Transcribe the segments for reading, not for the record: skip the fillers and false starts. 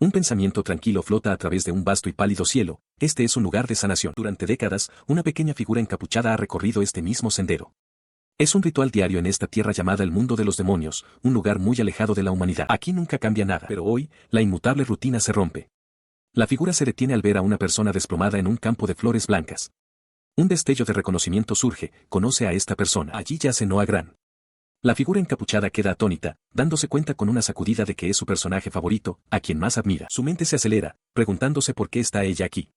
Un pensamiento tranquilo flota a través de un vasto y pálido cielo. Este es un lugar de sanación. Durante décadas, una pequeña figura encapuchada ha recorrido este mismo sendero. Es un ritual diario en esta tierra llamada el mundo de los demonios, un lugar muy alejado de la humanidad. Aquí nunca cambia nada, pero hoy, la inmutable rutina se rompe. La figura se detiene al ver a una persona desplomada en un campo de flores blancas. Un destello de reconocimiento surge, conoce a esta persona. Allí yace Noah Gran. La figura encapuchada queda atónita, dándose cuenta con una sacudida de que es su personaje favorito, a quien más admira. Su mente se acelera, preguntándose por qué está ella aquí.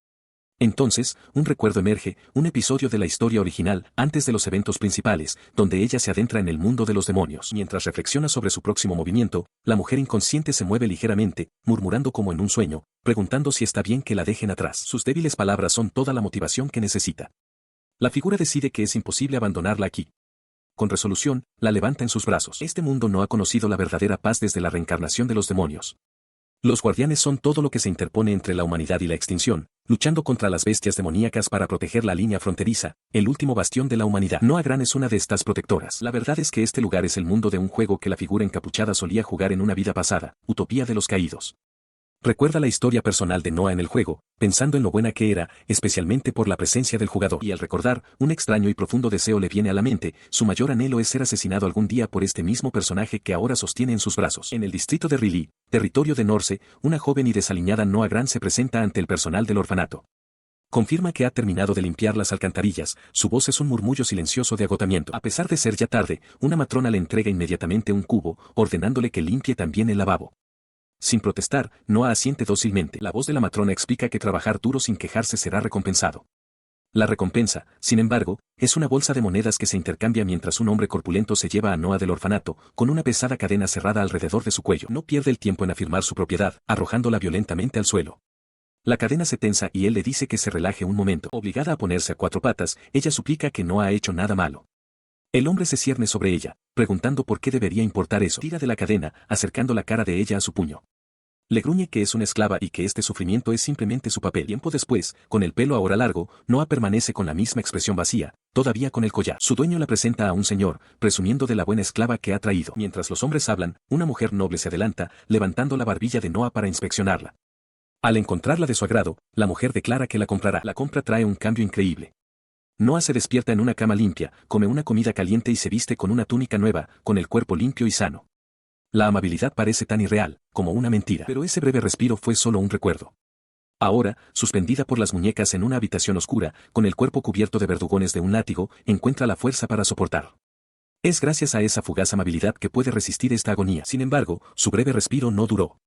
Entonces, un recuerdo emerge, un episodio de la historia original, antes de los eventos principales, donde ella se adentra en el mundo de los demonios. Mientras reflexiona sobre su próximo movimiento, la mujer inconsciente se mueve ligeramente, murmurando como en un sueño, preguntando si está bien que la dejen atrás. Sus débiles palabras son toda la motivación que necesita. La figura decide que es imposible abandonarla aquí. Con resolución, la levanta en sus brazos. Este mundo no ha conocido la verdadera paz desde la reencarnación de los demonios. Los guardianes son todo lo que se interpone entre la humanidad y la extinción, luchando contra las bestias demoníacas para proteger la línea fronteriza, el último bastión de la humanidad. Noah Gran es una de estas protectoras. La verdad es que este lugar es el mundo de un juego que la figura encapuchada solía jugar en una vida pasada, Utopía de los Caídos. Recuerda la historia personal de Noah en el juego, pensando en lo buena que era, especialmente por la presencia del jugador. Y al recordar, un extraño y profundo deseo le viene a la mente, su mayor anhelo es ser asesinado algún día por este mismo personaje que ahora sostiene en sus brazos. En el distrito de Riley, territorio de Norse, una joven y desaliñada Noah Gran se presenta ante el personal del orfanato. Confirma que ha terminado de limpiar las alcantarillas, su voz es un murmullo silencioso de agotamiento. A pesar de ser ya tarde, una matrona le entrega inmediatamente un cubo, ordenándole que limpie también el lavabo. Sin protestar, Noah asiente dócilmente. La voz de la matrona explica que trabajar duro sin quejarse será recompensado. La recompensa, sin embargo, es una bolsa de monedas que se intercambia mientras un hombre corpulento se lleva a Noah del orfanato, con una pesada cadena cerrada alrededor de su cuello. No pierde el tiempo en afirmar su propiedad, arrojándola violentamente al suelo. La cadena se tensa y él le dice que se relaje un momento. Obligada a ponerse a cuatro patas, ella suplica que no ha hecho nada malo. El hombre se cierne sobre ella, preguntando por qué debería importar eso. Tira de la cadena, acercando la cara de ella a su puño. Le gruñe que es una esclava y que este sufrimiento es simplemente su papel. Tiempo después, con el pelo ahora largo, Noah permanece con la misma expresión vacía, todavía con el collar. Su dueño la presenta a un señor, presumiendo de la buena esclava que ha traído. Mientras los hombres hablan, una mujer noble se adelanta, levantando la barbilla de Noah para inspeccionarla. Al encontrarla de su agrado, la mujer declara que la comprará. La compra trae un cambio increíble. Noah se despierta en una cama limpia, come una comida caliente y se viste con una túnica nueva, con el cuerpo limpio y sano. La amabilidad parece tan irreal, como una mentira. Pero ese breve respiro fue solo un recuerdo. Ahora, suspendida por las muñecas en una habitación oscura, con el cuerpo cubierto de verdugones de un látigo, encuentra la fuerza para soportar. Es gracias a esa fugaz amabilidad que puede resistir esta agonía. Sin embargo, su breve respiro no duró.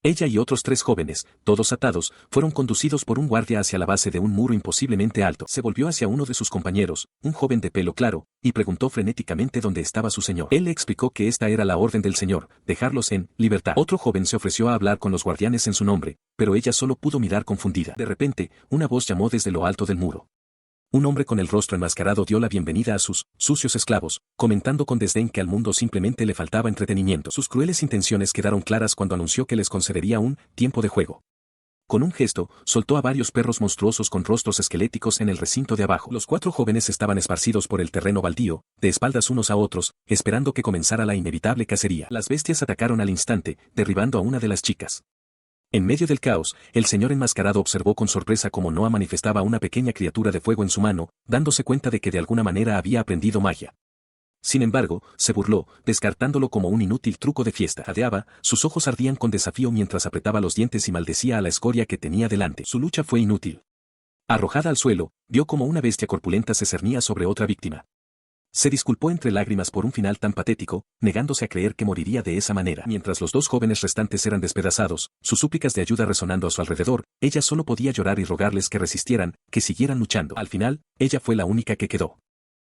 Ella y otros 3 jóvenes, todos atados, fueron conducidos por un guardia hacia la base de un muro imposiblemente alto. Se volvió hacia uno de sus compañeros, un joven de pelo claro, y preguntó frenéticamente dónde estaba su señor. Él le explicó que esta era la orden del señor, dejarlos en libertad. Otro joven se ofreció a hablar con los guardianes en su nombre, pero ella solo pudo mirar confundida. De repente, una voz llamó desde lo alto del muro. Un hombre con el rostro enmascarado dio la bienvenida a sus sucios esclavos, comentando con desdén que al mundo simplemente le faltaba entretenimiento. Sus crueles intenciones quedaron claras cuando anunció que les concedería un tiempo de juego. Con un gesto, soltó a varios perros monstruosos con rostros esqueléticos en el recinto de abajo. Los 4 jóvenes estaban esparcidos por el terreno baldío, de espaldas unos a otros, esperando que comenzara la inevitable cacería. Las bestias atacaron al instante, derribando a una de las chicas. En medio del caos, el señor enmascarado observó con sorpresa cómo Noah manifestaba una pequeña criatura de fuego en su mano, dándose cuenta de que de alguna manera había aprendido magia. Sin embargo, se burló, descartándolo como un inútil truco de fiesta. Jadeaba, sus ojos ardían con desafío mientras apretaba los dientes y maldecía a la escoria que tenía delante. Su lucha fue inútil. Arrojada al suelo, vio como una bestia corpulenta se cernía sobre otra víctima. Se disculpó entre lágrimas por un final tan patético, negándose a creer que moriría de esa manera. Mientras los 2 jóvenes restantes eran despedazados, sus súplicas de ayuda resonando a su alrededor, ella solo podía llorar y rogarles que resistieran, que siguieran luchando. Al final, ella fue la única que quedó.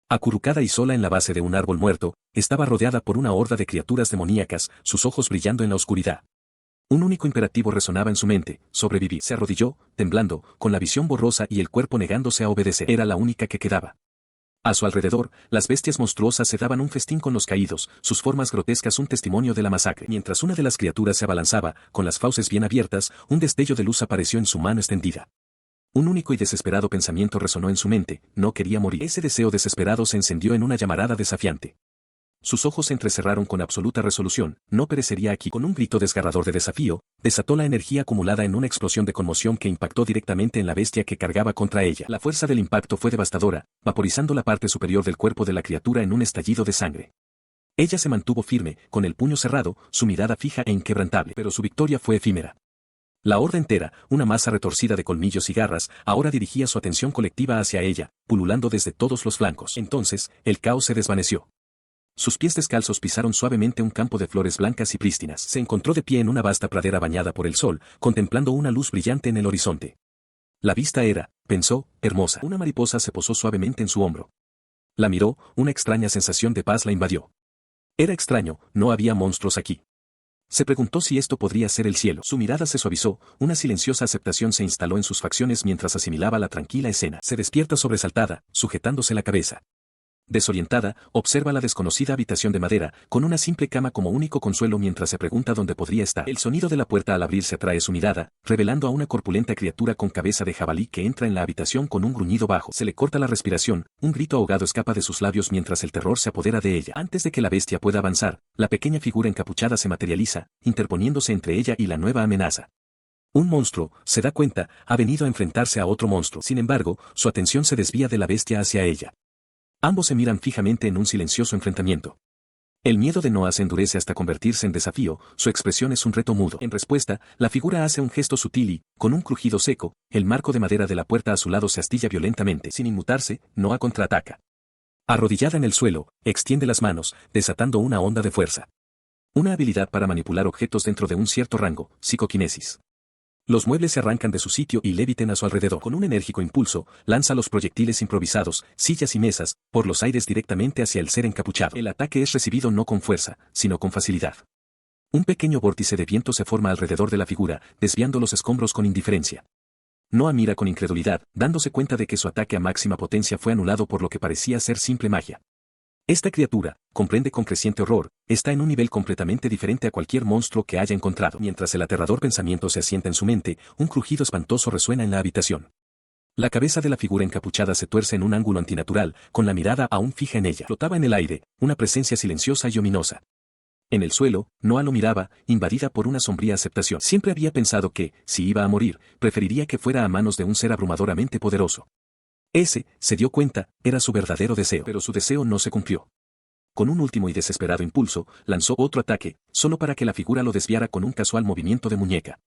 Acurrucada y sola en la base de un árbol muerto, estaba rodeada por una horda de criaturas demoníacas, sus ojos brillando en la oscuridad. Un único imperativo resonaba en su mente: sobrevivir. Se arrodilló, temblando, con la visión borrosa y el cuerpo negándose a obedecer. Era la única que quedaba. A su alrededor, las bestias monstruosas se daban un festín con los caídos, sus formas grotescas un testimonio de la masacre. Mientras una de las criaturas se abalanzaba, con las fauces bien abiertas, un destello de luz apareció en su mano extendida. Un único y desesperado pensamiento resonó en su mente: no quería morir. Ese deseo desesperado se encendió en una llamarada desafiante. Sus ojos se entrecerraron con absoluta resolución, no perecería aquí. Con un grito desgarrador de desafío, desató la energía acumulada en una explosión de conmoción que impactó directamente en la bestia que cargaba contra ella. La fuerza del impacto fue devastadora, vaporizando la parte superior del cuerpo de la criatura en un estallido de sangre. Ella se mantuvo firme, con el puño cerrado, su mirada fija e inquebrantable, pero su victoria fue efímera. La horda entera, una masa retorcida de colmillos y garras, ahora dirigía su atención colectiva hacia ella, pululando desde todos los flancos. Entonces, el caos se desvaneció. Sus pies descalzos pisaron suavemente un campo de flores blancas y prístinas. Se encontró de pie en una vasta pradera bañada por el sol, contemplando una luz brillante en el horizonte. La vista era, pensó, hermosa. Una mariposa se posó suavemente en su hombro. La miró, una extraña sensación de paz la invadió. Era extraño, no había monstruos aquí. Se preguntó si esto podría ser el cielo. Su mirada se suavizó, una silenciosa aceptación se instaló en sus facciones mientras asimilaba la tranquila escena. Se despierta sobresaltada, sujetándose la cabeza. Desorientada, observa la desconocida habitación de madera, con una simple cama como único consuelo mientras se pregunta dónde podría estar. El sonido de la puerta al abrirse atrae su mirada, revelando a una corpulenta criatura con cabeza de jabalí que entra en la habitación con un gruñido bajo. Se le corta la respiración, un grito ahogado escapa de sus labios mientras el terror se apodera de ella. Antes de que la bestia pueda avanzar, la pequeña figura encapuchada se materializa, interponiéndose entre ella y la nueva amenaza. Un monstruo, se da cuenta, ha venido a enfrentarse a otro monstruo. Sin embargo, su atención se desvía de la bestia hacia ella. Ambos se miran fijamente en un silencioso enfrentamiento. El miedo de Noah se endurece hasta convertirse en desafío, su expresión es un reto mudo. En respuesta, la figura hace un gesto sutil y, con un crujido seco, el marco de madera de la puerta a su lado se astilla violentamente. Sin inmutarse, Noah contraataca. Arrodillada en el suelo, extiende las manos, desatando una onda de fuerza. Una habilidad para manipular objetos dentro de un cierto rango, psicoquinesis. Los muebles se arrancan de su sitio y leviten a su alrededor. Con un enérgico impulso, lanza los proyectiles improvisados, sillas y mesas, por los aires directamente hacia el ser encapuchado. El ataque es recibido no con fuerza, sino con facilidad. Un pequeño vórtice de viento se forma alrededor de la figura, desviando los escombros con indiferencia. Noah mira con incredulidad, dándose cuenta de que su ataque a máxima potencia fue anulado por lo que parecía ser simple magia. Esta criatura, comprende con creciente horror, está en un nivel completamente diferente a cualquier monstruo que haya encontrado. Mientras el aterrador pensamiento se asienta en su mente, un crujido espantoso resuena en la habitación. La cabeza de la figura encapuchada se tuerce en un ángulo antinatural, con la mirada aún fija en ella. Flotaba en el aire, una presencia silenciosa y ominosa. En el suelo, Noah lo miraba, invadida por una sombría aceptación. Siempre había pensado que, si iba a morir, preferiría que fuera a manos de un ser abrumadoramente poderoso. Ese, se dio cuenta, era su verdadero deseo. Pero su deseo no se cumplió. Con un último y desesperado impulso, lanzó otro ataque, solo para que la figura lo desviara con un casual movimiento de muñeca.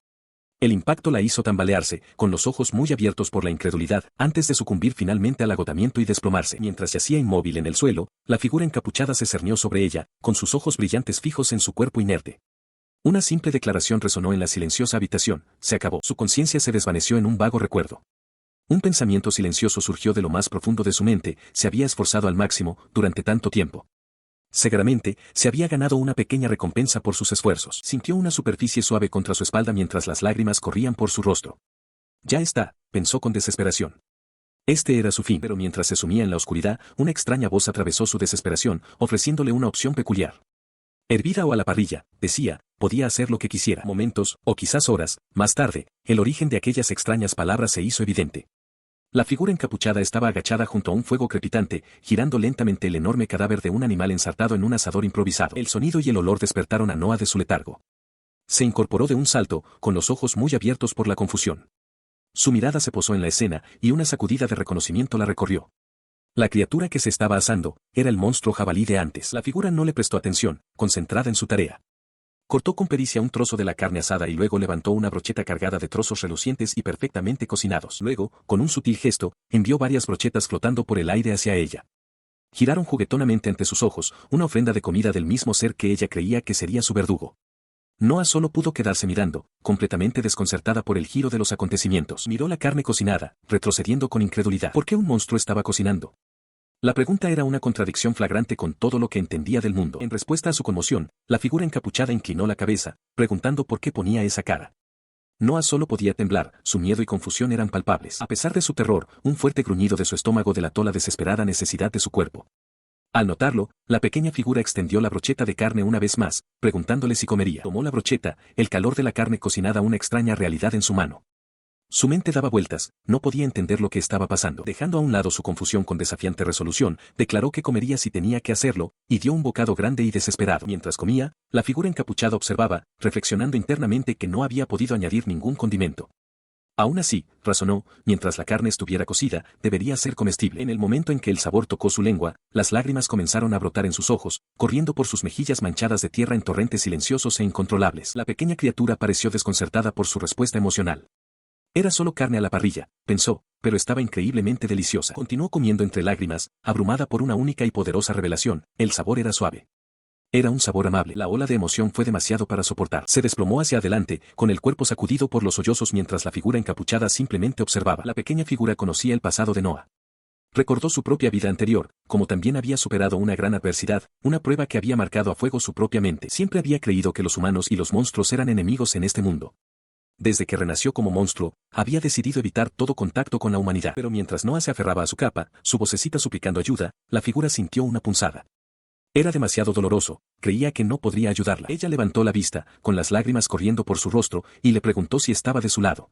El impacto la hizo tambalearse, con los ojos muy abiertos por la incredulidad, antes de sucumbir finalmente al agotamiento y desplomarse. Mientras yacía inmóvil en el suelo, la figura encapuchada se cernió sobre ella, con sus ojos brillantes fijos en su cuerpo inerte. Una simple declaración resonó en la silenciosa habitación, se acabó. Su conciencia se desvaneció en un vago recuerdo. Un pensamiento silencioso surgió de lo más profundo de su mente, se había esforzado al máximo, durante tanto tiempo. Seguramente, se había ganado una pequeña recompensa por sus esfuerzos. Sintió una superficie suave contra su espalda mientras las lágrimas corrían por su rostro. Ya está, pensó con desesperación. Este era su fin, pero mientras se sumía en la oscuridad, una extraña voz atravesó su desesperación, ofreciéndole una opción peculiar. Hervida o a la parrilla, decía, podía hacer lo que quisiera. Momentos, o quizás horas, más tarde, el origen de aquellas extrañas palabras se hizo evidente. La figura encapuchada estaba agachada junto a un fuego crepitante, girando lentamente el enorme cadáver de un animal ensartado en un asador improvisado. El sonido y el olor despertaron a Noah de su letargo. Se incorporó de un salto, con los ojos muy abiertos por la confusión. Su mirada se posó en la escena, y una sacudida de reconocimiento la recorrió. La criatura que se estaba asando, era el monstruo jabalí de antes. La figura no le prestó atención, concentrada en su tarea. Cortó con pericia un trozo de la carne asada y luego levantó una brocheta cargada de trozos relucientes y perfectamente cocinados. Luego, con un sutil gesto, envió varias brochetas flotando por el aire hacia ella. Giraron juguetonamente ante sus ojos, una ofrenda de comida del mismo ser que ella creía que sería su verdugo. Noah solo pudo quedarse mirando, completamente desconcertada por el giro de los acontecimientos. Miró la carne cocinada, retrocediendo con incredulidad. ¿Por qué un monstruo estaba cocinando? La pregunta era una contradicción flagrante con todo lo que entendía del mundo. En respuesta a su conmoción, la figura encapuchada inclinó la cabeza, preguntando por qué ponía esa cara. Noah solo podía temblar, su miedo y confusión eran palpables. A pesar de su terror, un fuerte gruñido de su estómago delató la desesperada necesidad de su cuerpo. Al notarlo, la pequeña figura extendió la brocheta de carne una vez más, preguntándole si comería. Tomó la brocheta, el calor de la carne cocinada una extraña realidad en su mano. Su mente daba vueltas, no podía entender lo que estaba pasando. Dejando a un lado su confusión con desafiante resolución, declaró que comería si tenía que hacerlo, y dio un bocado grande y desesperado. Mientras comía, la figura encapuchada observaba, reflexionando internamente que no había podido añadir ningún condimento. Aún así, razonó, mientras la carne estuviera cocida, debería ser comestible. En el momento en que el sabor tocó su lengua, las lágrimas comenzaron a brotar en sus ojos, corriendo por sus mejillas manchadas de tierra en torrentes silenciosos e incontrolables. La pequeña criatura pareció desconcertada por su respuesta emocional. Era solo carne a la parrilla, pensó, pero estaba increíblemente deliciosa. Continuó comiendo entre lágrimas, abrumada por una única y poderosa revelación: el sabor era suave. Era un sabor amable. La ola de emoción fue demasiado para soportar. Se desplomó hacia adelante, con el cuerpo sacudido por los sollozos mientras la figura encapuchada simplemente observaba. La pequeña figura conocía el pasado de Noah. Recordó su propia vida anterior, como también había superado una gran adversidad, una prueba que había marcado a fuego su propia mente. Siempre había creído que los humanos y los monstruos eran enemigos en este mundo. Desde que renació como monstruo, había decidido evitar todo contacto con la humanidad. Pero mientras Noah se aferraba a su capa, su vocecita suplicando ayuda, la figura sintió una punzada. Era demasiado doloroso, creía que no podría ayudarla. Ella levantó la vista, con las lágrimas corriendo por su rostro, y le preguntó si estaba de su lado.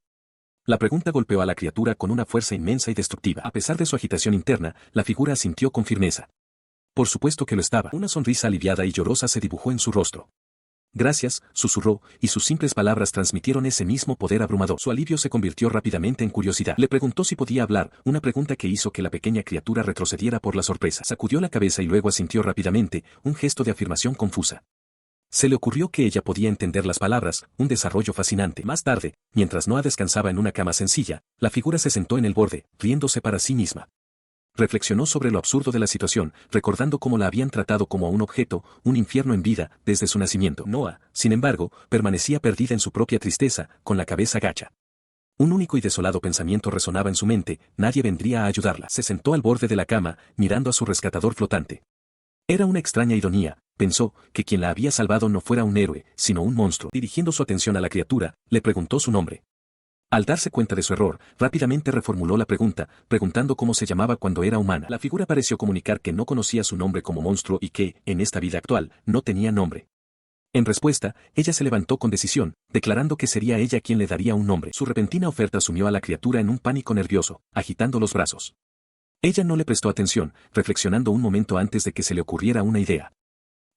La pregunta golpeó a la criatura con una fuerza inmensa y destructiva. A pesar de su agitación interna, la figura asintió con firmeza. Por supuesto que lo estaba. Una sonrisa aliviada y llorosa se dibujó en su rostro. Gracias, susurró, y sus simples palabras transmitieron ese mismo poder abrumador. Su alivio se convirtió rápidamente en curiosidad. Le preguntó si podía hablar, una pregunta que hizo que la pequeña criatura retrocediera por la sorpresa. Sacudió la cabeza y luego asintió rápidamente, un gesto de afirmación confusa. Se le ocurrió que ella podía entender las palabras, un desarrollo fascinante. Más tarde, mientras Noah descansaba en una cama sencilla, la figura se sentó en el borde, riéndose para sí misma. Reflexionó sobre lo absurdo de la situación, recordando cómo la habían tratado como a un objeto, un infierno en vida, desde su nacimiento. Noah, sin embargo, permanecía perdida en su propia tristeza, con la cabeza gacha. Un único y desolado pensamiento resonaba en su mente: nadie vendría a ayudarla. Se sentó al borde de la cama, mirando a su rescatador flotante. Era una extraña ironía, pensó, que quien la había salvado no fuera un héroe, sino un monstruo. Dirigiendo su atención a la criatura, le preguntó su nombre. Al darse cuenta de su error, rápidamente reformuló la pregunta, preguntando cómo se llamaba cuando era humana. La figura pareció comunicar que no conocía su nombre como monstruo y que, en esta vida actual, no tenía nombre. En respuesta, ella se levantó con decisión, declarando que sería ella quien le daría un nombre. Su repentina oferta sumió a la criatura en un pánico nervioso, agitando los brazos. Ella no le prestó atención, reflexionando un momento antes de que se le ocurriera una idea.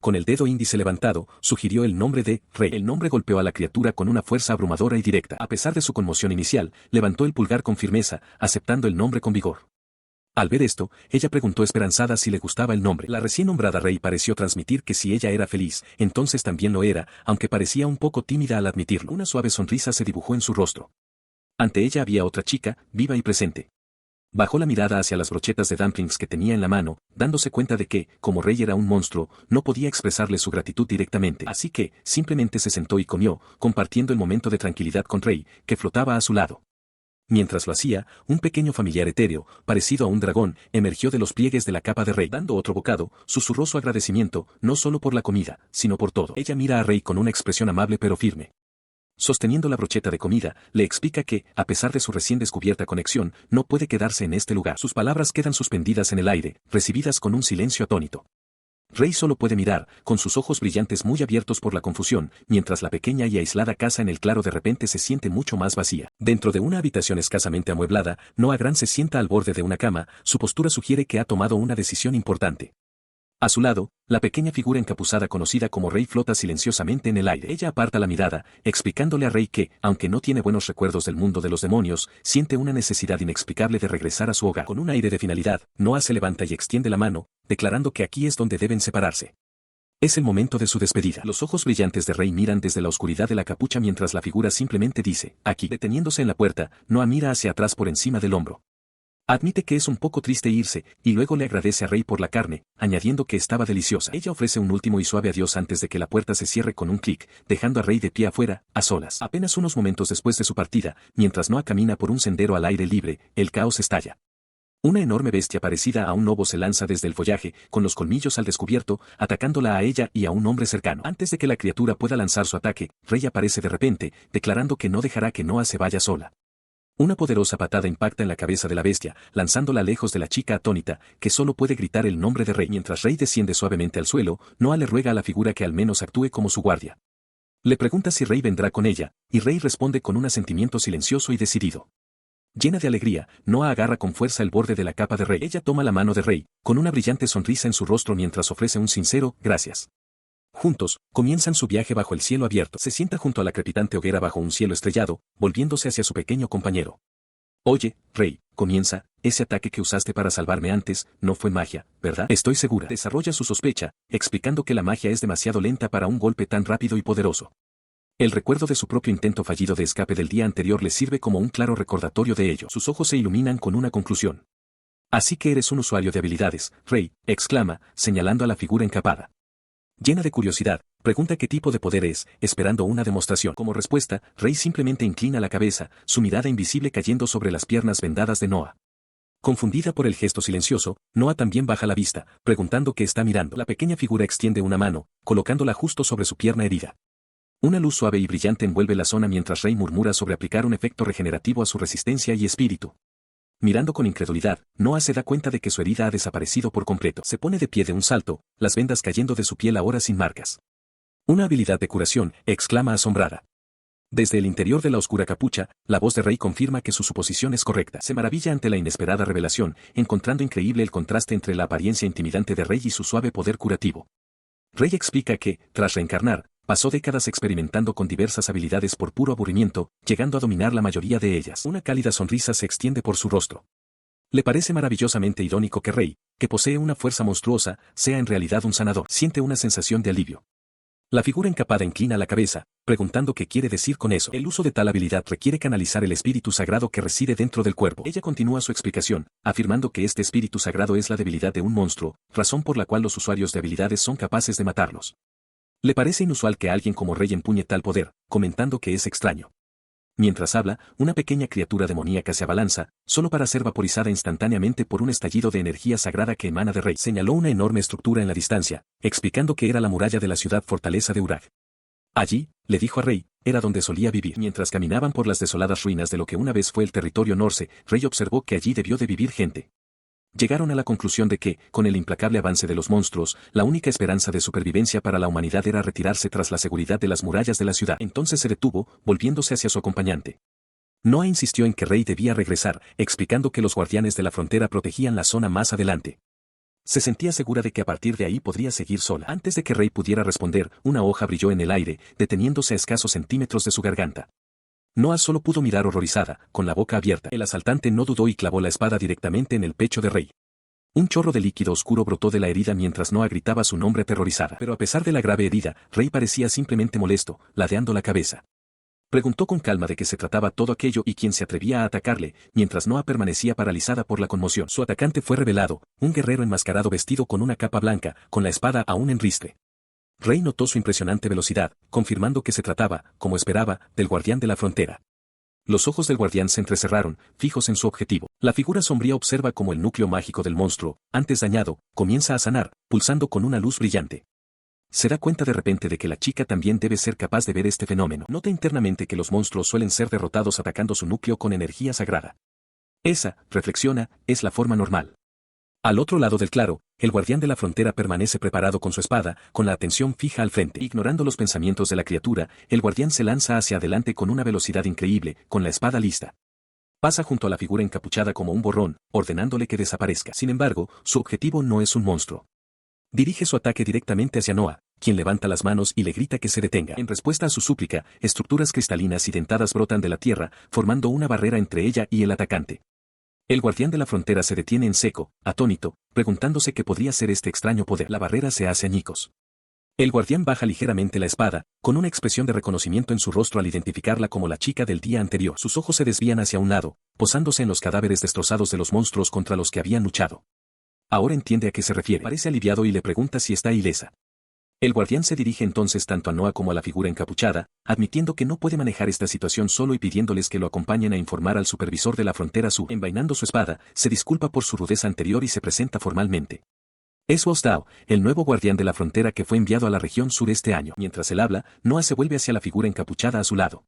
Con el dedo índice levantado, sugirió el nombre de Rey. El nombre golpeó a la criatura con una fuerza abrumadora y directa. A pesar de su conmoción inicial, levantó el pulgar con firmeza, aceptando el nombre con vigor. Al ver esto, ella preguntó esperanzada si le gustaba el nombre. La recién nombrada Rey pareció transmitir que si ella era feliz, entonces también lo era, aunque parecía un poco tímida al admitirlo. Una suave sonrisa se dibujó en su rostro. Ante ella había otra chica, viva y presente. Bajó la mirada hacia las brochetas de dumplings que tenía en la mano, dándose cuenta de que, como Rey era un monstruo, no podía expresarle su gratitud directamente. Así que, simplemente se sentó y comió, compartiendo el momento de tranquilidad con Rey, que flotaba a su lado. Mientras lo hacía, un pequeño familiar etéreo, parecido a un dragón, emergió de los pliegues de la capa de Rey. Dando otro bocado, susurró su agradecimiento, no solo por la comida, sino por todo. Ella mira a Rey con una expresión amable pero firme. Sosteniendo la brocheta de comida, le explica que, a pesar de su recién descubierta conexión, no puede quedarse en este lugar. Sus palabras quedan suspendidas en el aire, recibidas con un silencio atónito. Rey solo puede mirar, con sus ojos brillantes muy abiertos por la confusión, mientras la pequeña y aislada casa en el claro de repente se siente mucho más vacía. Dentro de una habitación escasamente amueblada, Noah Gran se sienta al borde de una cama, su postura sugiere que ha tomado una decisión importante. A su lado, la pequeña figura encapuzada conocida como Rey flota silenciosamente en el aire. Ella aparta la mirada, explicándole a Rey que, aunque no tiene buenos recuerdos del mundo de los demonios, siente una necesidad inexplicable de regresar a su hogar. Con un aire de finalidad, Noah se levanta y extiende la mano, declarando que aquí es donde deben separarse. Es el momento de su despedida. Los ojos brillantes de Rey miran desde la oscuridad de la capucha mientras la figura simplemente dice, aquí. Deteniéndose en la puerta, Noah mira hacia atrás por encima del hombro. Admite que es un poco triste irse, y luego le agradece a Rey por la carne, añadiendo que estaba deliciosa. Ella ofrece un último y suave adiós antes de que la puerta se cierre con un clic, dejando a Rey de pie afuera, a solas. Apenas unos momentos después de su partida, mientras Noah camina por un sendero al aire libre, el caos estalla. Una enorme bestia parecida a un lobo se lanza desde el follaje, con los colmillos al descubierto, atacándola a ella y a un hombre cercano. Antes de que la criatura pueda lanzar su ataque, Rey aparece de repente, declarando que no dejará que Noah se vaya sola. Una poderosa patada impacta en la cabeza de la bestia, lanzándola lejos de la chica atónita, que solo puede gritar el nombre de Rey. Mientras Rey desciende suavemente al suelo, Noah le ruega a la figura que al menos actúe como su guardia. Le pregunta si Rey vendrá con ella, y Rey responde con un asentimiento silencioso y decidido. Llena de alegría, Noah agarra con fuerza el borde de la capa de Rey. Ella toma la mano de Rey, con una brillante sonrisa en su rostro mientras ofrece un sincero gracias. Juntos, comienzan su viaje bajo el cielo abierto. Se sienta junto a la crepitante hoguera bajo un cielo estrellado, volviéndose hacia su pequeño compañero. Oye, Rey, comienza, ese ataque que usaste para salvarme antes, no fue magia, ¿verdad? Estoy segura. Desarrolla su sospecha, explicando que la magia es demasiado lenta para un golpe tan rápido y poderoso. El recuerdo de su propio intento fallido de escape del día anterior le sirve como un claro recordatorio de ello. Sus ojos se iluminan con una conclusión. Así que eres un usuario de habilidades, Rey, exclama, señalando a la figura encapada. Llena de curiosidad, pregunta qué tipo de poder es, esperando una demostración. Como respuesta, Rey simplemente inclina la cabeza, su mirada invisible cayendo sobre las piernas vendadas de Noah. Confundida por el gesto silencioso, Noah también baja la vista, preguntando qué está mirando. La pequeña figura extiende una mano, colocándola justo sobre su pierna herida. Una luz suave y brillante envuelve la zona mientras Rey murmura sobre aplicar un efecto regenerativo a su resistencia y espíritu. Mirando con incredulidad, Noah se da cuenta de que su herida ha desaparecido por completo. Se pone de pie de un salto, las vendas cayendo de su piel ahora sin marcas. Una habilidad de curación, exclama asombrada. Desde el interior de la oscura capucha, la voz de Rey confirma que su suposición es correcta. Se maravilla ante la inesperada revelación, encontrando increíble el contraste entre la apariencia intimidante de Rey y su suave poder curativo. Rey explica que, tras reencarnar, pasó décadas experimentando con diversas habilidades por puro aburrimiento, llegando a dominar la mayoría de ellas. Una cálida sonrisa se extiende por su rostro. Le parece maravillosamente irónico que Rey, que posee una fuerza monstruosa, sea en realidad un sanador. Siente una sensación de alivio. La figura encapada inclina la cabeza, preguntando qué quiere decir con eso. El uso de tal habilidad requiere canalizar el espíritu sagrado que reside dentro del cuerpo. Ella continúa su explicación, afirmando que este espíritu sagrado es la debilidad de un monstruo, razón por la cual los usuarios de habilidades son capaces de matarlos. Le parece inusual que alguien como Rey empuñe tal poder, comentando que es extraño. Mientras habla, una pequeña criatura demoníaca se abalanza, solo para ser vaporizada instantáneamente por un estallido de energía sagrada que emana de Rey. Señaló una enorme estructura en la distancia, explicando que era la muralla de la ciudad fortaleza de Urag. Allí, le dijo a Rey, era donde solía vivir. Mientras caminaban por las desoladas ruinas de lo que una vez fue el territorio Norse, Rey observó que allí debió de vivir gente. Llegaron a la conclusión de que, con el implacable avance de los monstruos, la única esperanza de supervivencia para la humanidad era retirarse tras la seguridad de las murallas de la ciudad. Entonces se detuvo, volviéndose hacia su acompañante. Noah insistió en que Rey debía regresar, explicando que los guardianes de la frontera protegían la zona más adelante. Se sentía segura de que a partir de ahí podría seguir sola. Antes de que Rey pudiera responder, una hoja brilló en el aire, deteniéndose a escasos centímetros de su garganta. Noah solo pudo mirar horrorizada, con la boca abierta. El asaltante no dudó y clavó la espada directamente en el pecho de Rey. Un chorro de líquido oscuro brotó de la herida mientras Noah gritaba su nombre aterrorizada. Pero a pesar de la grave herida, Rey parecía simplemente molesto, ladeando la cabeza. Preguntó con calma de qué se trataba todo aquello y quién se atrevía a atacarle, mientras Noah permanecía paralizada por la conmoción. Su atacante fue revelado, un guerrero enmascarado vestido con una capa blanca, con la espada aún en ristre. Rey notó su impresionante velocidad, confirmando que se trataba, como esperaba, del guardián de la frontera. Los ojos del guardián se entrecerraron, fijos en su objetivo. La figura sombría observa cómo el núcleo mágico del monstruo, antes dañado, comienza a sanar, pulsando con una luz brillante. Se da cuenta de repente de que la chica también debe ser capaz de ver este fenómeno. Nota internamente que los monstruos suelen ser derrotados atacando su núcleo con energía sagrada. Esa, reflexiona, es la forma normal. Al otro lado del claro, el guardián de la frontera permanece preparado con su espada, con la atención fija al frente. Ignorando los pensamientos de la criatura, el guardián se lanza hacia adelante con una velocidad increíble, con la espada lista. Pasa junto a la figura encapuchada como un borrón, ordenándole que desaparezca. Sin embargo, su objetivo no es un monstruo. Dirige su ataque directamente hacia Noah, quien levanta las manos y le grita que se detenga. En respuesta a su súplica, estructuras cristalinas y dentadas brotan de la tierra, formando una barrera entre ella y el atacante. El guardián de la frontera se detiene en seco, atónito, preguntándose qué podría ser este extraño poder. La barrera se hace añicos. El guardián baja ligeramente la espada, con una expresión de reconocimiento en su rostro al identificarla como la chica del día anterior. Sus ojos se desvían hacia un lado, posándose en los cadáveres destrozados de los monstruos contra los que habían luchado. Ahora entiende a qué se refiere. Parece aliviado y le pregunta si está ilesa. El guardián se dirige entonces tanto a Noah como a la figura encapuchada, admitiendo que no puede manejar esta situación solo y pidiéndoles que lo acompañen a informar al supervisor de la frontera sur. Envainando su espada, se disculpa por su rudeza anterior y se presenta formalmente. Es Wostao, el nuevo guardián de la frontera que fue enviado a la región sur este año. Mientras él habla, Noah se vuelve hacia la figura encapuchada a su lado.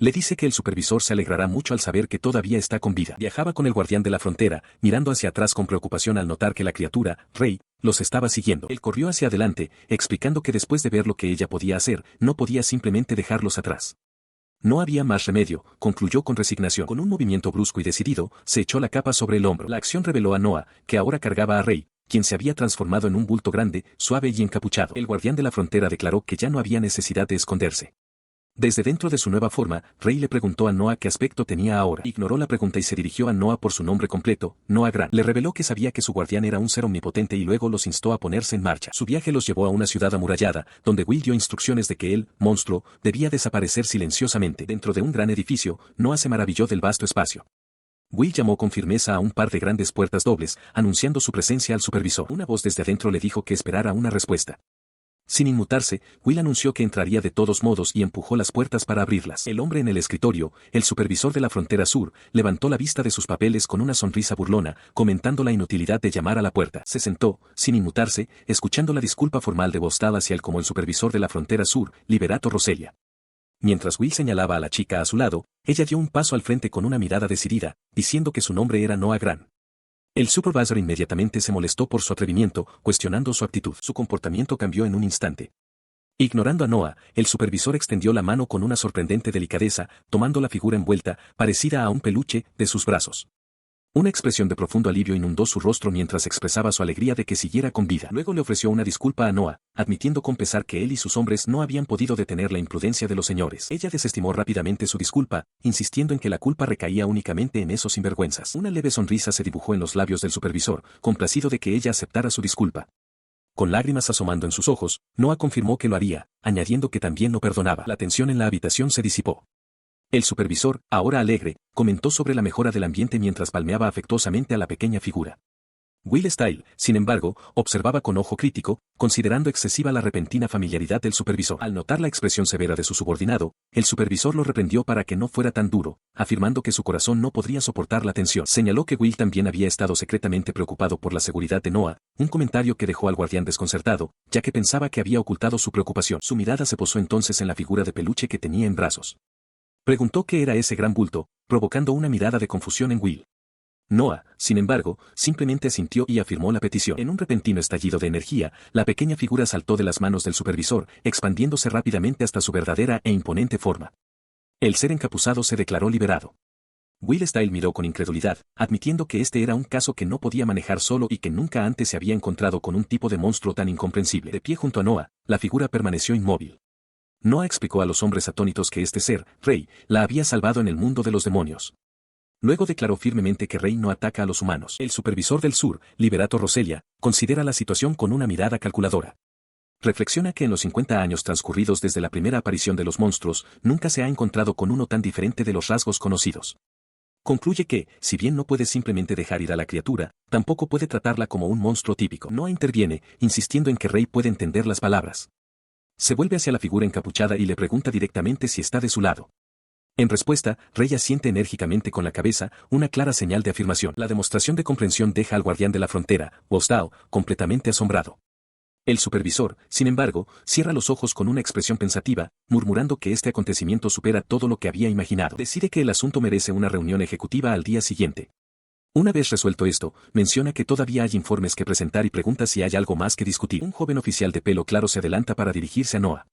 Le dice que el supervisor se alegrará mucho al saber que todavía está con vida. Viajaba con el guardián de la frontera, mirando hacia atrás con preocupación al notar que la criatura, Rey, los estaba siguiendo. Él corrió hacia adelante, explicando que después de ver lo que ella podía hacer, no podía simplemente dejarlos atrás. No había más remedio, concluyó con resignación. Con un movimiento brusco y decidido, se echó la capa sobre el hombro. La acción reveló a Noah, que ahora cargaba a Rey, quien se había transformado en un bulto grande, suave y encapuchado. El guardián de la frontera declaró que ya no había necesidad de esconderse. Desde dentro de su nueva forma, Rey le preguntó a Noah qué aspecto tenía ahora. Ignoró la pregunta y se dirigió a Noah por su nombre completo, Noah Grant. Le reveló que sabía que su guardián era un ser omnipotente y luego los instó a ponerse en marcha. Su viaje los llevó a una ciudad amurallada, donde Will dio instrucciones de que él, monstruo, debía desaparecer silenciosamente. Dentro de un gran edificio, Noah se maravilló del vasto espacio. Will llamó con firmeza a un par de grandes puertas dobles, anunciando su presencia al supervisor. Una voz desde adentro le dijo que esperara una respuesta. Sin inmutarse, Will anunció que entraría de todos modos y empujó las puertas para abrirlas. El hombre en el escritorio, el supervisor de la frontera sur, levantó la vista de sus papeles con una sonrisa burlona, comentando la inutilidad de llamar a la puerta. Se sentó, sin inmutarse, escuchando la disculpa formal de Bostad hacia él como el supervisor de la frontera sur, Liberato Roselia. Mientras Will señalaba a la chica a su lado, ella dio un paso al frente con una mirada decidida, diciendo que su nombre era Noah Grant. El supervisor inmediatamente se molestó por su atrevimiento, cuestionando su actitud. Su comportamiento cambió en un instante. Ignorando a Noah, el supervisor extendió la mano con una sorprendente delicadeza, tomando la figura envuelta, parecida a un peluche, de sus brazos. Una expresión de profundo alivio inundó su rostro mientras expresaba su alegría de que siguiera con vida. Luego le ofreció una disculpa a Noah, admitiendo con pesar que él y sus hombres no habían podido detener la imprudencia de los señores. Ella desestimó rápidamente su disculpa, insistiendo en que la culpa recaía únicamente en esos sinvergüenzas. Una leve sonrisa se dibujó en los labios del supervisor, complacido de que ella aceptara su disculpa. Con lágrimas asomando en sus ojos, Noah confirmó que lo haría, añadiendo que también lo perdonaba. La tensión en la habitación se disipó. El supervisor, ahora alegre, comentó sobre la mejora del ambiente mientras palmeaba afectuosamente a la pequeña figura. Will Style, sin embargo, observaba con ojo crítico, considerando excesiva la repentina familiaridad del supervisor. Al notar la expresión severa de su subordinado, el supervisor lo reprendió para que no fuera tan duro, afirmando que su corazón no podría soportar la tensión. Señaló que Will también había estado secretamente preocupado por la seguridad de Noah, un comentario que dejó al guardián desconcertado, ya que pensaba que había ocultado su preocupación. Su mirada se posó entonces en la figura de peluche que tenía en brazos. Preguntó qué era ese gran bulto, provocando una mirada de confusión en Will. Noah, sin embargo, simplemente asintió y afirmó la petición. En un repentino estallido de energía, la pequeña figura saltó de las manos del supervisor, expandiéndose rápidamente hasta su verdadera e imponente forma. El ser encapuzado se declaró liberado. Will Style miró con incredulidad, admitiendo que este era un caso que no podía manejar solo y que nunca antes se había encontrado con un tipo de monstruo tan incomprensible. De pie junto a Noah, la figura permaneció inmóvil. Noah explicó a los hombres atónitos que este ser, Rey, la había salvado en el mundo de los demonios. Luego declaró firmemente que Rey no ataca a los humanos. El supervisor del sur, Liberato Roselia, considera la situación con una mirada calculadora. Reflexiona que en los 50 años transcurridos desde la primera aparición de los monstruos, nunca se ha encontrado con uno tan diferente de los rasgos conocidos. Concluye que, si bien no puede simplemente dejar ir a la criatura, tampoco puede tratarla como un monstruo típico. Noah interviene, insistiendo en que Rey puede entender las palabras. Se vuelve hacia la figura encapuchada y le pregunta directamente si está de su lado. En respuesta, Rey asiente enérgicamente con la cabeza, una clara señal de afirmación. La demostración de comprensión deja al guardián de la frontera, Bostad, completamente asombrado. El supervisor, sin embargo, cierra los ojos con una expresión pensativa, murmurando que este acontecimiento supera todo lo que había imaginado. Decide que el asunto merece una reunión ejecutiva al día siguiente. Una vez resuelto esto, menciona que todavía hay informes que presentar y pregunta si hay algo más que discutir. Un joven oficial de pelo claro se adelanta para dirigirse a Noah.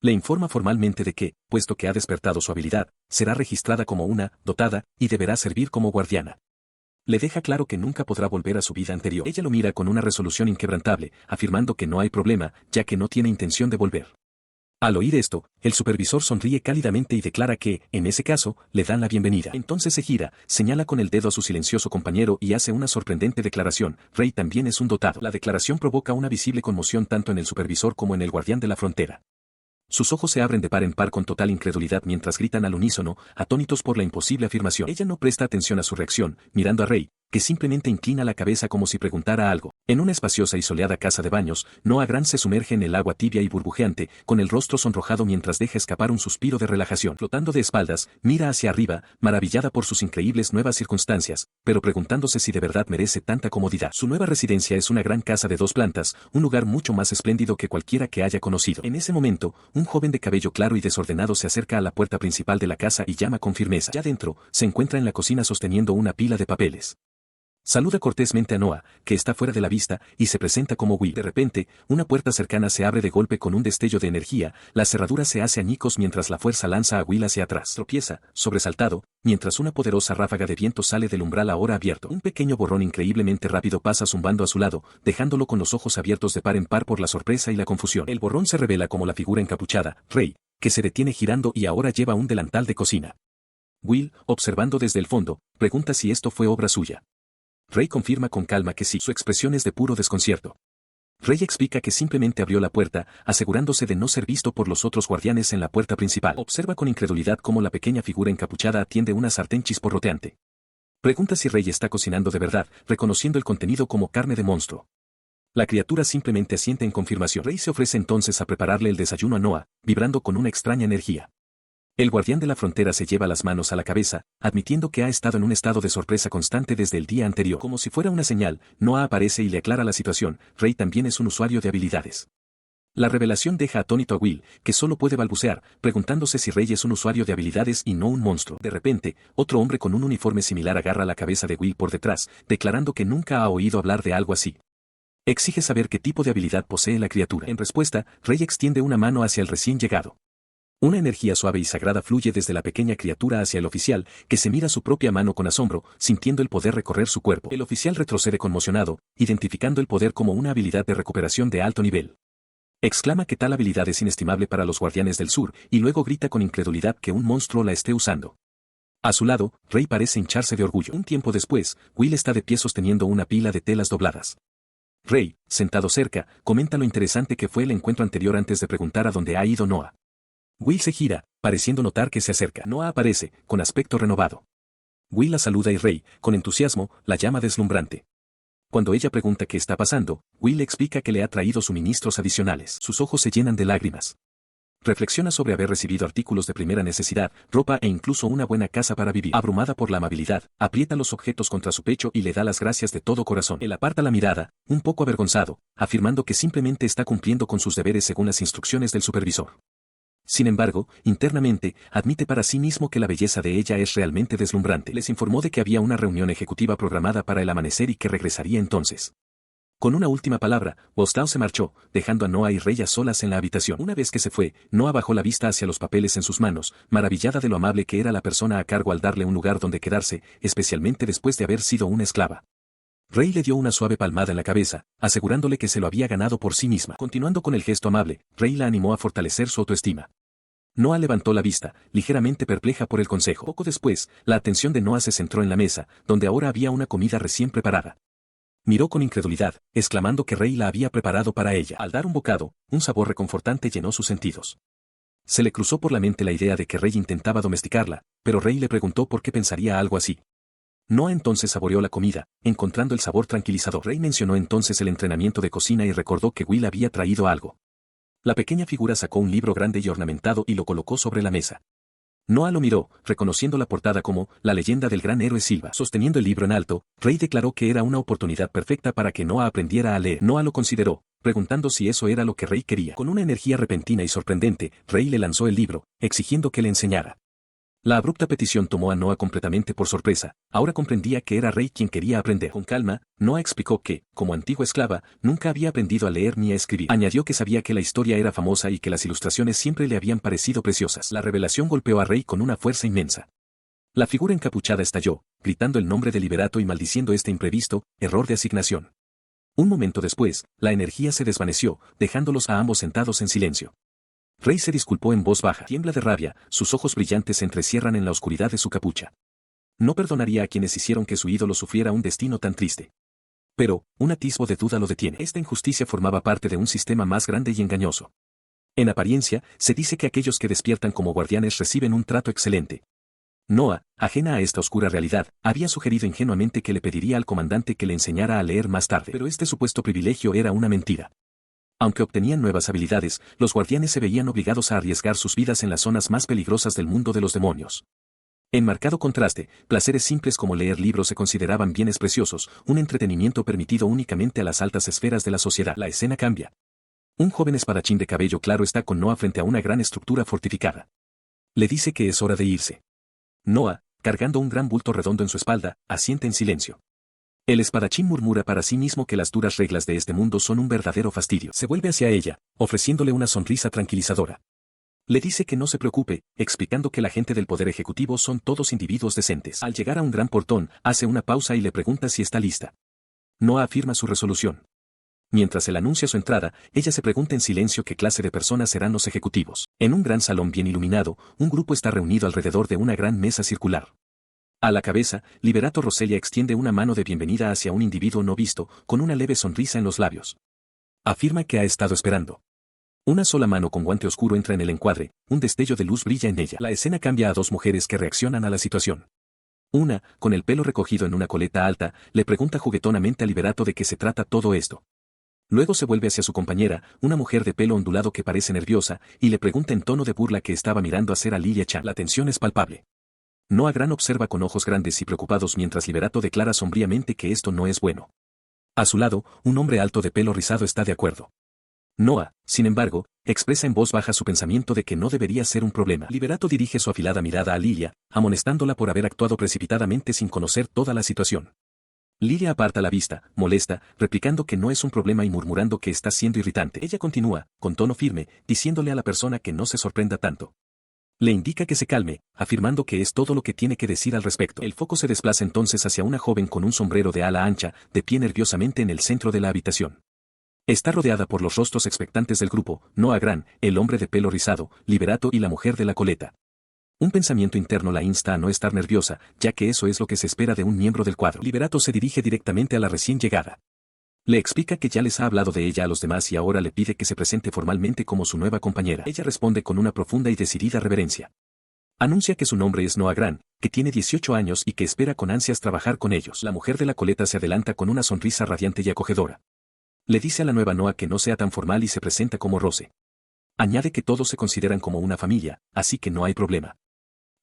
Le informa formalmente de que, puesto que ha despertado su habilidad, será registrada como una dotada y deberá servir como guardiana. Le deja claro que nunca podrá volver a su vida anterior. Ella lo mira con una resolución inquebrantable, afirmando que no hay problema, ya que no tiene intención de volver. Al oír esto, el supervisor sonríe cálidamente y declara que, en ese caso, le dan la bienvenida. Entonces se gira, señala con el dedo a su silencioso compañero y hace una sorprendente declaración: Rey también es un dotado. La declaración provoca una visible conmoción tanto en el supervisor como en el guardián de la frontera. Sus ojos se abren de par en par con total incredulidad mientras gritan al unísono, atónitos por la imposible afirmación. Ella no presta atención a su reacción, mirando a Rey, que simplemente inclina la cabeza como si preguntara algo. En una espaciosa y soleada casa de baños, Noah Grant se sumerge en el agua tibia y burbujeante, con el rostro sonrojado mientras deja escapar un suspiro de relajación. Flotando de espaldas, mira hacia arriba, maravillada por sus increíbles nuevas circunstancias, pero preguntándose si de verdad merece tanta comodidad. Su nueva residencia es una gran casa de 2 plantas, un lugar mucho más espléndido que cualquiera que haya conocido. En ese momento, un joven de cabello claro y desordenado se acerca a la puerta principal de la casa y llama con firmeza. Ya dentro, se encuentra en la cocina sosteniendo una pila de papeles. Saluda cortésmente a Noah, que está fuera de la vista, y se presenta como Will. De repente, una puerta cercana se abre de golpe con un destello de energía, la cerradura se hace añicos mientras la fuerza lanza a Will hacia atrás. Tropieza, sobresaltado, mientras una poderosa ráfaga de viento sale del umbral ahora abierto. Un pequeño borrón increíblemente rápido pasa zumbando a su lado, dejándolo con los ojos abiertos de par en par por la sorpresa y la confusión. El borrón se revela como la figura encapuchada, Ray, que se detiene girando y ahora lleva un delantal de cocina. Will, observando desde el fondo, pregunta si esto fue obra suya. Ray confirma con calma que sí. Su expresión es de puro desconcierto. Ray explica que simplemente abrió la puerta, asegurándose de no ser visto por los otros guardianes en la puerta principal. Observa con incredulidad cómo la pequeña figura encapuchada atiende una sartén chisporroteante. Pregunta si Ray está cocinando de verdad, reconociendo el contenido como carne de monstruo. La criatura simplemente asiente en confirmación. Ray se ofrece entonces a prepararle el desayuno a Noah, vibrando con una extraña energía. El guardián de la frontera se lleva las manos a la cabeza, admitiendo que ha estado en un estado de sorpresa constante desde el día anterior. Como si fuera una señal, Noah aparece y le aclara la situación. Ray también es un usuario de habilidades. La revelación deja atónito a Will, que solo puede balbucear, preguntándose si Ray es un usuario de habilidades y no un monstruo. De repente, otro hombre con un uniforme similar agarra la cabeza de Will por detrás, declarando que nunca ha oído hablar de algo así. Exige saber qué tipo de habilidad posee la criatura. En respuesta, Ray extiende una mano hacia el recién llegado. Una energía suave y sagrada fluye desde la pequeña criatura hacia el oficial, que se mira su propia mano con asombro, sintiendo el poder recorrer su cuerpo. El oficial retrocede conmocionado, identificando el poder como una habilidad de recuperación de alto nivel. Exclama que tal habilidad es inestimable para los guardianes del sur, y luego grita con incredulidad que un monstruo la esté usando. A su lado, Ray parece hincharse de orgullo. Un tiempo después, Will está de pie sosteniendo una pila de telas dobladas. Ray, sentado cerca, comenta lo interesante que fue el encuentro anterior antes de preguntar a dónde ha ido Noah. Will se gira, pareciendo notar que se acerca. Noah aparece, con aspecto renovado. Will la saluda y Ray, con entusiasmo, la llama deslumbrante. Cuando ella pregunta qué está pasando, Will le explica que le ha traído suministros adicionales. Sus ojos se llenan de lágrimas. Reflexiona sobre haber recibido artículos de primera necesidad, ropa e incluso una buena casa para vivir. Abrumada por la amabilidad, aprieta los objetos contra su pecho y le da las gracias de todo corazón. Él aparta la mirada, un poco avergonzado, afirmando que simplemente está cumpliendo con sus deberes según las instrucciones del supervisor. Sin embargo, internamente, admite para sí mismo que la belleza de ella es realmente deslumbrante. Les informó de que había una reunión ejecutiva programada para el amanecer y que regresaría entonces. Con una última palabra, Wostow se marchó, dejando a Noah y Ray a solas en la habitación. Una vez que se fue, Noah bajó la vista hacia los papeles en sus manos, maravillada de lo amable que era la persona a cargo al darle un lugar donde quedarse, especialmente después de haber sido una esclava. Ray le dio una suave palmada en la cabeza, asegurándole que se lo había ganado por sí misma. Continuando con el gesto amable, Ray la animó a fortalecer su autoestima. Noah levantó la vista, ligeramente perpleja por el consejo. Poco después, la atención de Noah se centró en la mesa, donde ahora había una comida recién preparada. Miró con incredulidad, exclamando que Ray la había preparado para ella. Al dar un bocado, un sabor reconfortante llenó sus sentidos. Se le cruzó por la mente la idea de que Ray intentaba domesticarla, pero Ray le preguntó por qué pensaría algo así. Noah entonces saboreó la comida, encontrando el sabor tranquilizador. Ray mencionó entonces el entrenamiento de cocina y recordó que Will había traído algo. La pequeña figura sacó un libro grande y ornamentado y lo colocó sobre la mesa. Noah lo miró, reconociendo la portada como La leyenda del gran héroe Silva. Sosteniendo el libro en alto, Ray declaró que era una oportunidad perfecta para que Noah aprendiera a leer. Noah lo consideró, preguntando si eso era lo que Ray quería. Con una energía repentina y sorprendente, Ray le lanzó el libro, exigiendo que le enseñara. La abrupta petición tomó a Noah completamente por sorpresa. Ahora comprendía que era Ray quien quería aprender. Con calma, Noah explicó que, como antigua esclava, nunca había aprendido a leer ni a escribir. Añadió que sabía que la historia era famosa y que las ilustraciones siempre le habían parecido preciosas. La revelación golpeó a Ray con una fuerza inmensa. La figura encapuchada estalló, gritando el nombre de Liberato y maldiciendo este imprevisto error de asignación. Un momento después, la energía se desvaneció, dejándolos a ambos sentados en silencio. Ray se disculpó en voz baja. Tiembla de rabia, sus ojos brillantes se entrecierran en la oscuridad de su capucha. No perdonaría a quienes hicieron que su ídolo sufriera un destino tan triste. Pero, un atisbo de duda lo detiene. Esta injusticia formaba parte de un sistema más grande y engañoso. En apariencia, se dice que aquellos que despiertan como guardianes reciben un trato excelente. Noah, ajena a esta oscura realidad, había sugerido ingenuamente que le pediría al comandante que le enseñara a leer más tarde, pero este supuesto privilegio era una mentira. Aunque obtenían nuevas habilidades, los guardianes se veían obligados a arriesgar sus vidas en las zonas más peligrosas del mundo de los demonios. En marcado contraste, placeres simples como leer libros se consideraban bienes preciosos, un entretenimiento permitido únicamente a las altas esferas de la sociedad. La escena cambia. Un joven espadachín de cabello claro está con Noah frente a una gran estructura fortificada. Le dice que es hora de irse. Noah, cargando un gran bulto redondo en su espalda, asiente en silencio. El espadachín murmura para sí mismo que las duras reglas de este mundo son un verdadero fastidio. Se vuelve hacia ella, ofreciéndole una sonrisa tranquilizadora. Le dice que no se preocupe, explicando que la gente del poder ejecutivo son todos individuos decentes. Al llegar a un gran portón, hace una pausa y le pregunta si está lista. Noah afirma su resolución. Mientras él anuncia su entrada, ella se pregunta en silencio qué clase de personas serán los ejecutivos. En un gran salón bien iluminado, un grupo está reunido alrededor de una gran mesa circular. A la cabeza, Liberato Roselia extiende una mano de bienvenida hacia un individuo no visto, con una leve sonrisa en los labios. Afirma que ha estado esperando. Una sola mano con guante oscuro entra en el encuadre, un destello de luz brilla en ella. La escena cambia a dos mujeres que reaccionan a la situación. Una, con el pelo recogido en una coleta alta, le pregunta juguetonamente a Liberato de qué se trata todo esto. Luego se vuelve hacia su compañera, una mujer de pelo ondulado que parece nerviosa, y le pregunta en tono de burla que estaba mirando hacer a Lilia Chan. La tensión es palpable. Noah Gran observa con ojos grandes y preocupados mientras Liberato declara sombríamente que esto no es bueno. A su lado, un hombre alto de pelo rizado está de acuerdo. Noah, sin embargo, expresa en voz baja su pensamiento de que no debería ser un problema. Liberato dirige su afilada mirada a Lilia, amonestándola por haber actuado precipitadamente sin conocer toda la situación. Lilia aparta la vista, molesta, replicando que no es un problema y murmurando que está siendo irritante. Ella continúa, con tono firme, diciéndole a la persona que no se sorprenda tanto. Le indica que se calme, afirmando que es todo lo que tiene que decir al respecto. El foco se desplaza entonces hacia una joven con un sombrero de ala ancha, de pie nerviosamente en el centro de la habitación. Está rodeada por los rostros expectantes del grupo, Noah Gran, el hombre de pelo rizado, Liberato y la mujer de la coleta. Un pensamiento interno la insta a no estar nerviosa, ya que eso es lo que se espera de un miembro del cuadro. Liberato se dirige directamente a la recién llegada. Le explica que ya les ha hablado de ella a los demás y ahora le pide que se presente formalmente como su nueva compañera. Ella responde con una profunda y decidida reverencia. Anuncia que su nombre es Noah Gran, que tiene 18 años y que espera con ansias trabajar con ellos. La mujer de la coleta se adelanta con una sonrisa radiante y acogedora. Le dice a la nueva Noah que no sea tan formal y se presenta como Rose. Añade que todos se consideran como una familia, así que no hay problema.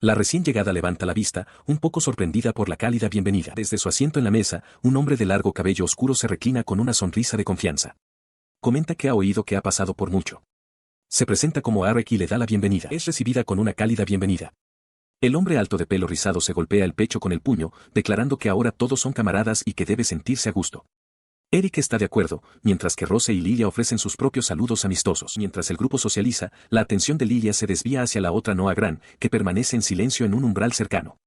La recién llegada levanta la vista, un poco sorprendida por la cálida bienvenida. Desde su asiento en la mesa, un hombre de largo cabello oscuro se reclina con una sonrisa de confianza. Comenta que ha oído que ha pasado por mucho. Se presenta como Arek y le da la bienvenida. Es recibida con una cálida bienvenida. El hombre alto de pelo rizado se golpea el pecho con el puño, declarando que ahora todos son camaradas y que debe sentirse a gusto. Eric está de acuerdo, mientras que Rose y Lilia ofrecen sus propios saludos amistosos. Mientras el grupo socializa, la atención de Lilia se desvía hacia la otra Noah Gran, que permanece en silencio en un umbral cercano.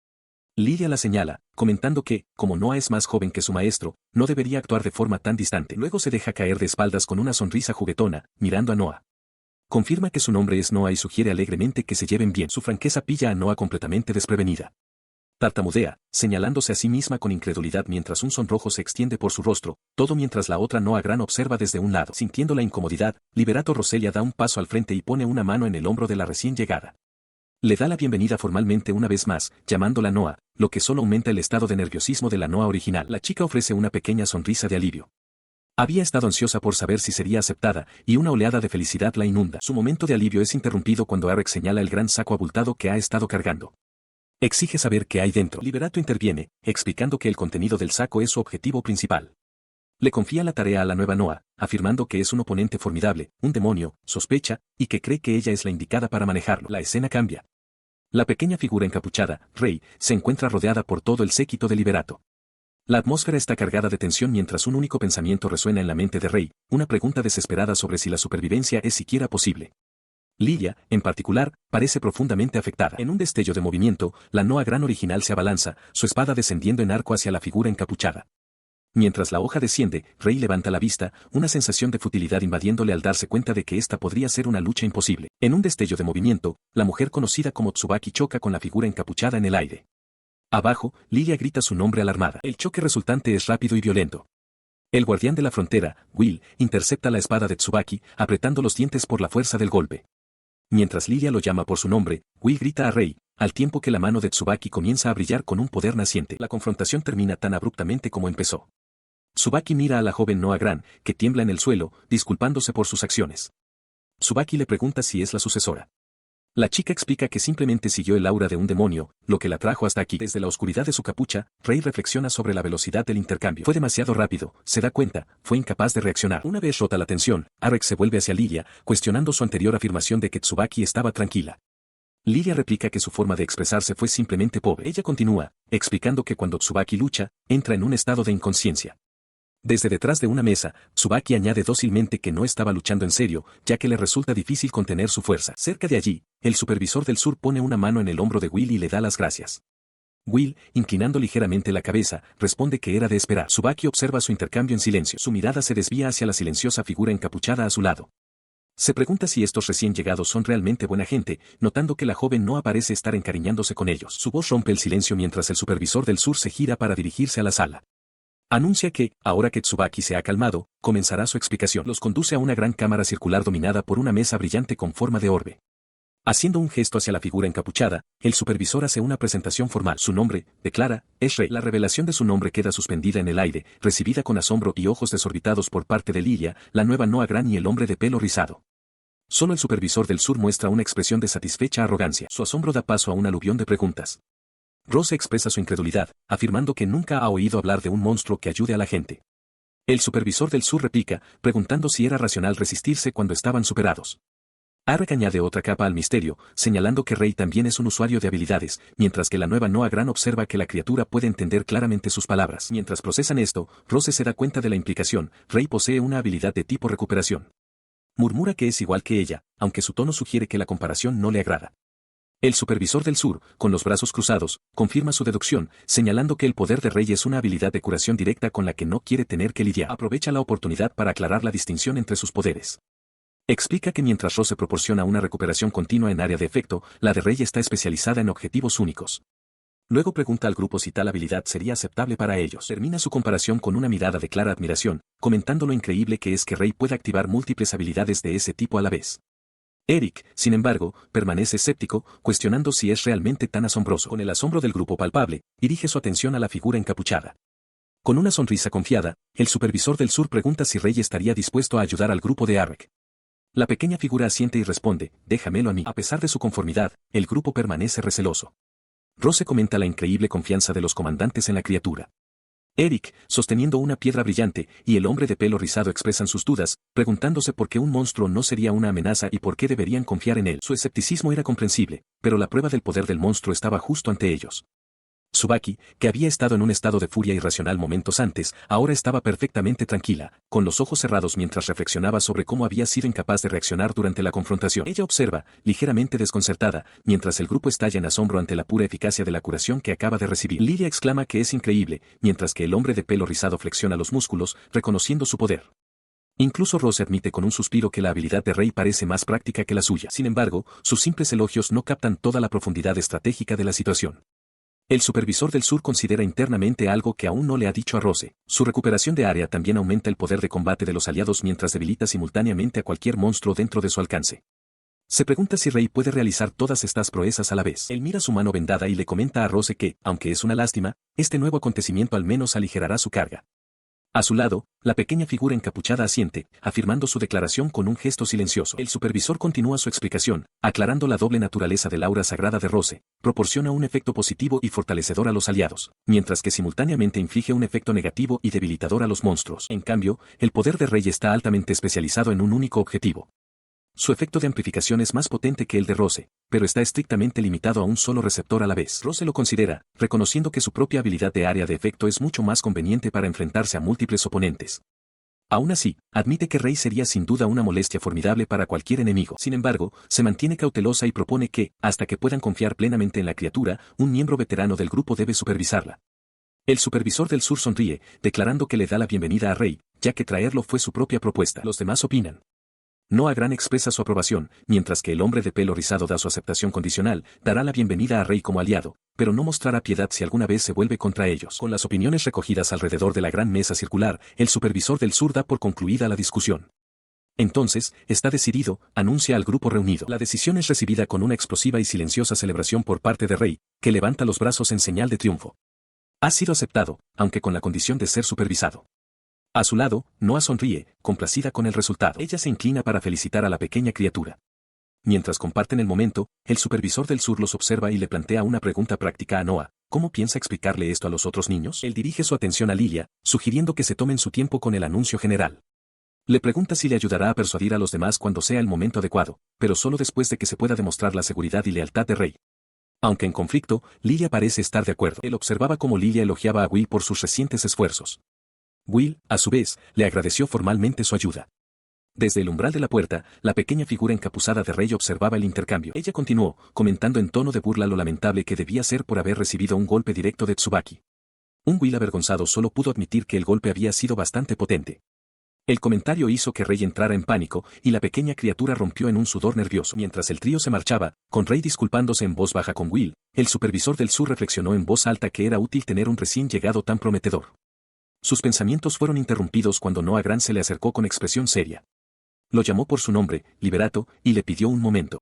Lilia la señala, comentando que, como Noah es más joven que su maestro, no debería actuar de forma tan distante. Luego se deja caer de espaldas con una sonrisa juguetona, mirando a Noah. Confirma que su nombre es Noah y sugiere alegremente que se lleven bien. Su franqueza pilla a Noah completamente desprevenida. Tartamudea, señalándose a sí misma con incredulidad mientras un sonrojo se extiende por su rostro, todo mientras la otra Noah Gran observa desde un lado. Sintiendo la incomodidad, Liberato Roselia da un paso al frente y pone una mano en el hombro de la recién llegada. Le da la bienvenida formalmente una vez más, llamándola Noah, lo que solo aumenta el estado de nerviosismo de la Noah original. La chica ofrece una pequeña sonrisa de alivio. Había estado ansiosa por saber si sería aceptada, y una oleada de felicidad la inunda. Su momento de alivio es interrumpido cuando Arek señala el gran saco abultado que ha estado cargando. Exige saber qué hay dentro. Liberato interviene, explicando que el contenido del saco es su objetivo principal. Le confía la tarea a la nueva Noah, afirmando que es un oponente formidable, un demonio, sospecha, y que cree que ella es la indicada para manejarlo. La escena cambia. La pequeña figura encapuchada, Rey, se encuentra rodeada por todo el séquito de Liberato. La atmósfera está cargada de tensión mientras un único pensamiento resuena en la mente de Rey, una pregunta desesperada sobre si la supervivencia es siquiera posible. Lilia, en particular, parece profundamente afectada. En un destello de movimiento, la Noah Gran original se abalanza, su espada descendiendo en arco hacia la figura encapuchada. Mientras la hoja desciende, Rey levanta la vista, una sensación de futilidad invadiéndole al darse cuenta de que esta podría ser una lucha imposible. En un destello de movimiento, la mujer conocida como Tsubaki choca con la figura encapuchada en el aire. Abajo, Lilia grita su nombre alarmada. El choque resultante es rápido y violento. El guardián de la frontera, Will, intercepta la espada de Tsubaki, apretando los dientes por la fuerza del golpe. Mientras Lilia lo llama por su nombre, Will grita a Rey, al tiempo que la mano de Tsubaki comienza a brillar con un poder naciente. La confrontación termina tan abruptamente como empezó. Tsubaki mira a la joven Noa Gran, que tiembla en el suelo, disculpándose por sus acciones. Tsubaki le pregunta si es la sucesora. La chica explica que simplemente siguió el aura de un demonio, lo que la trajo hasta aquí. Desde la oscuridad de su capucha, Rei reflexiona sobre la velocidad del intercambio. Fue demasiado rápido, se da cuenta, fue incapaz de reaccionar. Una vez rota la tensión, Arek se vuelve hacia Lilia, cuestionando su anterior afirmación de que Tsubaki estaba tranquila. Lilia replica que su forma de expresarse fue simplemente pobre. Ella continúa, explicando que cuando Tsubaki lucha, entra en un estado de inconsciencia. Desde detrás de una mesa, Tsubaki añade dócilmente que no estaba luchando en serio, ya que le resulta difícil contener su fuerza. Cerca de allí, el supervisor del sur pone una mano en el hombro de Will y le da las gracias. Will, inclinando ligeramente la cabeza, responde que era de esperar. Tsubaki observa su intercambio en silencio. Su mirada se desvía hacia la silenciosa figura encapuchada a su lado. Se pregunta si estos recién llegados son realmente buena gente, notando que la joven no parece estar encariñándose con ellos. Su voz rompe el silencio mientras el supervisor del sur se gira para dirigirse a la sala. Anuncia que, ahora que Tsubaki se ha calmado, comenzará su explicación. Los conduce a una gran cámara circular dominada por una mesa brillante con forma de orbe. Haciendo un gesto hacia la figura encapuchada, el supervisor hace una presentación formal. Su nombre, declara, es Rei. La revelación de su nombre queda suspendida en el aire, recibida con asombro y ojos desorbitados por parte de Lilia, la nueva Noa Gran y el hombre de pelo rizado. Solo el supervisor del sur muestra una expresión de satisfecha arrogancia. Su asombro da paso a un aluvión de preguntas. Rose expresa su incredulidad, afirmando que nunca ha oído hablar de un monstruo que ayude a la gente. El supervisor del sur replica, preguntando si era racional resistirse cuando estaban superados. Arek añade otra capa al misterio, señalando que Rei también es un usuario de habilidades, mientras que la nueva Noa Gran observa que la criatura puede entender claramente sus palabras. Mientras procesan esto, Rose se da cuenta de la implicación, Rei posee una habilidad de tipo recuperación. Murmura que es igual que ella, aunque su tono sugiere que la comparación no le agrada. El supervisor del sur, con los brazos cruzados, confirma su deducción, señalando que el poder de Rei es una habilidad de curación directa con la que no quiere tener que lidiar. Aprovecha la oportunidad para aclarar la distinción entre sus poderes. Explica que mientras Rose proporciona una recuperación continua en área de efecto, la de Rei está especializada en objetivos únicos. Luego pregunta al grupo si tal habilidad sería aceptable para ellos. Termina su comparación con una mirada de clara admiración, comentando lo increíble que es que Rei pueda activar múltiples habilidades de ese tipo a la vez. Eric, sin embargo, permanece escéptico, cuestionando si es realmente tan asombroso. Con el asombro del grupo palpable, dirige su atención a la figura encapuchada. Con una sonrisa confiada, el supervisor del sur pregunta si Rei estaría dispuesto a ayudar al grupo de Arek. La pequeña figura asiente y responde, déjamelo a mí. A pesar de su conformidad, el grupo permanece receloso. Rose comenta la increíble confianza de los comandantes en la criatura. Eric, sosteniendo una piedra brillante, y el hombre de pelo rizado expresan sus dudas, preguntándose por qué un monstruo no sería una amenaza y por qué deberían confiar en él. Su escepticismo era comprensible, pero la prueba del poder del monstruo estaba justo ante ellos. Tsubaki, que había estado en un estado de furia irracional momentos antes, ahora estaba perfectamente tranquila, con los ojos cerrados mientras reflexionaba sobre cómo había sido incapaz de reaccionar durante la confrontación. Ella observa, ligeramente desconcertada, mientras el grupo estalla en asombro ante la pura eficacia de la curación que acaba de recibir. Lilia exclama que es increíble, mientras que el hombre de pelo rizado flexiona los músculos, reconociendo su poder. Incluso Rose admite con un suspiro que la habilidad de Rei parece más práctica que la suya. Sin embargo, sus simples elogios no captan toda la profundidad estratégica de la situación. El supervisor del sur considera internamente algo que aún no le ha dicho a Rose. Su recuperación de área también aumenta el poder de combate de los aliados mientras debilita simultáneamente a cualquier monstruo dentro de su alcance. Se pregunta si Rei puede realizar todas estas proezas a la vez. Él mira su mano vendada y le comenta a Rose que, aunque es una lástima, este nuevo acontecimiento al menos aligerará su carga. A su lado, la pequeña figura encapuchada asiente, afirmando su declaración con un gesto silencioso. El supervisor continúa su explicación, aclarando la doble naturaleza del aura sagrada de Rose, proporciona un efecto positivo y fortalecedor a los aliados, mientras que simultáneamente inflige un efecto negativo y debilitador a los monstruos. En cambio, el poder de Rei está altamente especializado en un único objetivo. Su efecto de amplificación es más potente que el de Rose, pero está estrictamente limitado a un solo receptor a la vez. Rose lo considera, reconociendo que su propia habilidad de área de efecto es mucho más conveniente para enfrentarse a múltiples oponentes. Aún así, admite que Rei sería sin duda una molestia formidable para cualquier enemigo. Sin embargo, se mantiene cautelosa y propone que, hasta que puedan confiar plenamente en la criatura, un miembro veterano del grupo debe supervisarla. El supervisor del sur sonríe, declarando que le da la bienvenida a Rei, ya que traerlo fue su propia propuesta. Los demás opinan. Noa Gran expresa su aprobación, mientras que el hombre de pelo rizado da su aceptación condicional, dará la bienvenida a Rei como aliado, pero no mostrará piedad si alguna vez se vuelve contra ellos. Con las opiniones recogidas alrededor de la gran mesa circular, el supervisor del sur da por concluida la discusión. Entonces, está decidido, anuncia al grupo reunido. La decisión es recibida con una explosiva y silenciosa celebración por parte de Rey, que levanta los brazos en señal de triunfo. Ha sido aceptado, aunque con la condición de ser supervisado. A su lado, Noah sonríe, complacida con el resultado. Ella se inclina para felicitar a la pequeña criatura. Mientras comparten el momento, el supervisor del sur los observa y le plantea una pregunta práctica a Noah. ¿Cómo piensa explicarle esto a los otros niños? Él dirige su atención a Lilia, sugiriendo que se tomen su tiempo con el anuncio general. Le pregunta si le ayudará a persuadir a los demás cuando sea el momento adecuado, pero solo después de que se pueda demostrar la seguridad y lealtad de Rey. Aunque en conflicto, Lilia parece estar de acuerdo. Él observaba cómo Lilia elogiaba a Will por sus recientes esfuerzos. Will, a su vez, le agradeció formalmente su ayuda. Desde el umbral de la puerta, la pequeña figura encapuzada de Rey observaba el intercambio. Ella continuó, comentando en tono de burla lo lamentable que debía ser por haber recibido un golpe directo de Tsubaki. Un Will avergonzado solo pudo admitir que el golpe había sido bastante potente. El comentario hizo que Rey entrara en pánico, y la pequeña criatura rompió en un sudor nervioso. Mientras el trío se marchaba, con Rey disculpándose en voz baja con Will, el supervisor del sur reflexionó en voz alta que era útil tener un recién llegado tan prometedor. Sus pensamientos fueron interrumpidos cuando Noah Grant se le acercó con expresión seria. Lo llamó por su nombre, Liberato, y le pidió un momento.